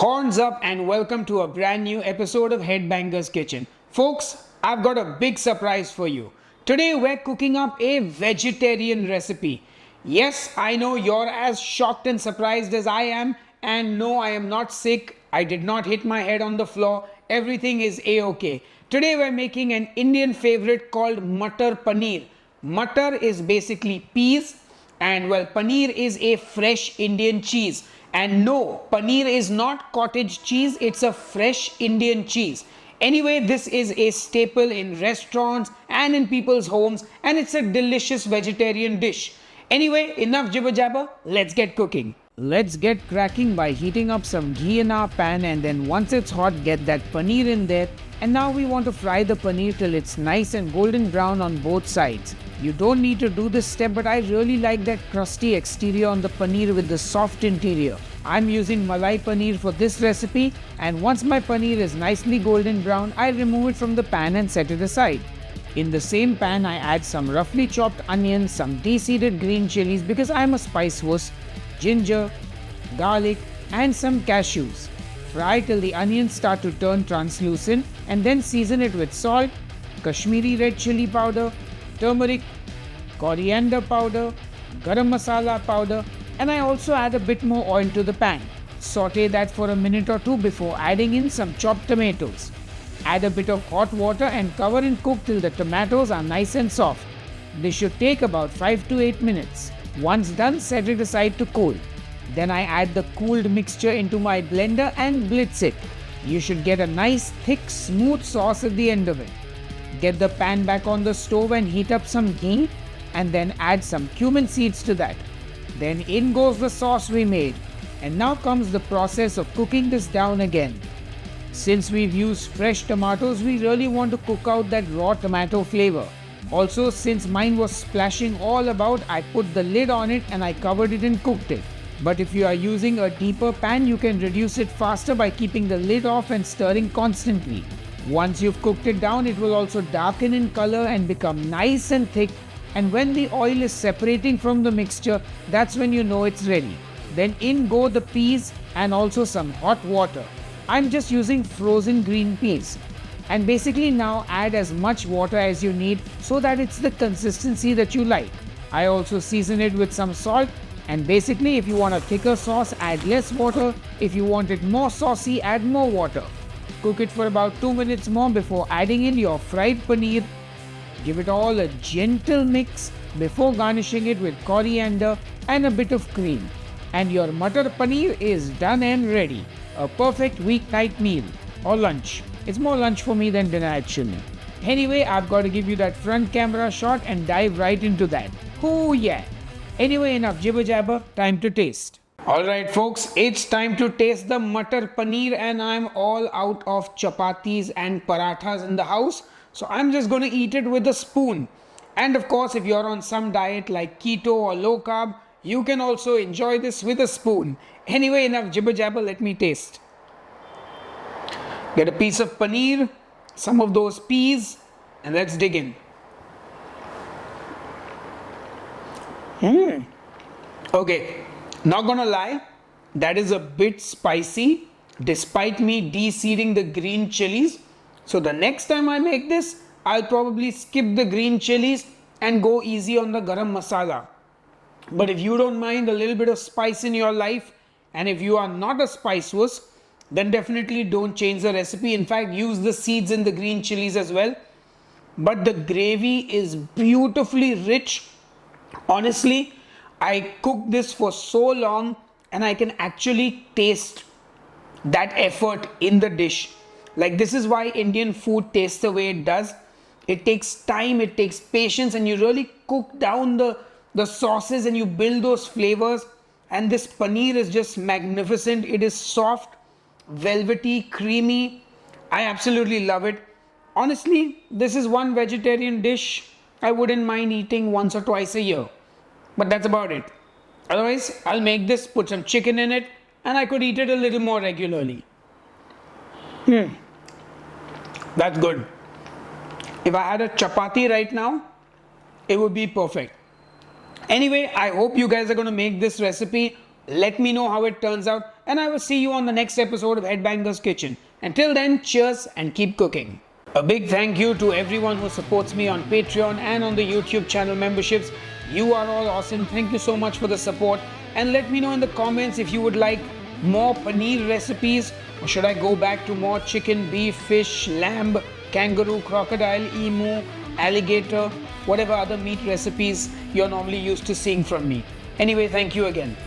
Horns up and welcome to a brand new episode of Headbangers Kitchen. Folks, I've got a big surprise for you. Today we're cooking up a vegetarian recipe. Yes, I know you're as shocked and surprised as I am, and no, I am not sick. I did not hit my head on the floor. Everything is A-OK. Today we're making an Indian favorite called Matar Paneer. Matar is basically peas, and well, paneer is a fresh Indian cheese. And no, paneer is not cottage cheese, it's a fresh Indian cheese. Anyway, this is a staple in restaurants and in people's homes, and it's a delicious vegetarian dish. Anyway, enough jibber jabber, let's get cooking. Let's get cracking by heating up some ghee in our pan, and then once it's hot, get that paneer in there. And now we want to fry the paneer till it's nice and golden brown on both sides. You don't need to do this step, but I really like that crusty exterior on the paneer with the soft interior. I'm using malai paneer for this recipe, and once my paneer is nicely golden brown, I remove it from the pan and set it aside. In the same pan, I add some roughly chopped onions, some de-seeded green chillies because I'm a spice wuss, ginger, garlic, and some cashews. Fry till the onions start to turn translucent, and then season it with salt, Kashmiri red chilli powder, turmeric, coriander powder, garam masala powder, and I also add a bit more oil to the pan. Saute that for a minute or two before adding in some chopped tomatoes. Add a bit of hot water and cover and cook till the tomatoes are nice and soft. This should take about 5 to 8 minutes. Once done, set it aside to cool. Then I add the cooled mixture into my blender and blitz it. You should get a nice thick smooth sauce at the end of it. Get the pan back on the stove and heat up some ghee, and then add some cumin seeds to that. Then in goes the sauce we made, and now comes the process of cooking this down again. Since we've used fresh tomatoes, we really want to cook out that raw tomato flavor. Also, since mine was splashing all about, I put the lid on it and I covered it and cooked it. But if you are using a deeper pan, you can reduce it faster by keeping the lid off and stirring constantly. Once you've cooked it down, it will also darken in color and become nice and thick. And when the oil is separating from the mixture, that's when you know it's ready. Then in go the peas and also some hot water. I'm just using frozen green peas. And basically now add as much water as you need so that it's the consistency that you like. I also season it with some salt, and basically if you want a thicker sauce, add less water. If you want it more saucy, add more water. Cook it for about 2 minutes more before adding in your fried paneer. Give it all a gentle mix before garnishing it with coriander and a bit of cream. And your Matar Paneer is done and ready. A perfect weeknight meal or lunch. It's more lunch for me than dinner actually. Anyway, I've got to give you that front camera shot and dive right into that. Oh yeah. Anyway, enough jibber jabber, time to taste. Alright folks, it's time to taste the Matar Paneer, and I'm all out of chapatis and parathas in the house. So I'm just going to eat it with a spoon. And of course, if you're on some diet like keto or low carb, you can also enjoy this with a spoon. Anyway, enough jibber jabber, let me taste. Get a piece of paneer, some of those peas, and let's dig in. Okay, not gonna lie, that is a bit spicy despite me de-seeding the green chilies. So the next time I make this, I'll probably skip the green chilies and go easy on the garam masala. But if you don't mind a little bit of spice in your life, and if you are not a spice wuss, then definitely don't change the recipe. In fact, use the seeds in the green chilies as well. But the gravy is beautifully rich. Honestly, I cooked this for so long and I can actually taste that effort in the dish. Like, this is why Indian food tastes the way it does. It takes time, it takes patience, and you really cook down the sauces and you build those flavors. And this paneer is just magnificent. It is soft, velvety, creamy. I absolutely love it. Honestly, this is one vegetarian dish I wouldn't mind eating once or twice a year. But that's about it. Otherwise, I'll make this, put some chicken in it, and I could eat it a little more regularly. That's good. If I had a chapati right now, it would be perfect. Anyway, I hope you guys are going to make this recipe. Let me know how it turns out. and I will see you on the next episode of Headbangers Kitchen. Until then, cheers and keep cooking. A big thank you to everyone who supports me on Patreon and on the YouTube channel memberships. You are all awesome. Thank you so much for the support. And let me know in the comments if you would like more paneer recipes, or should I go back to more chicken, beef, fish, lamb, kangaroo, crocodile, emu, alligator, whatever other meat recipes you're normally used to seeing from me. Anyway, thank you again.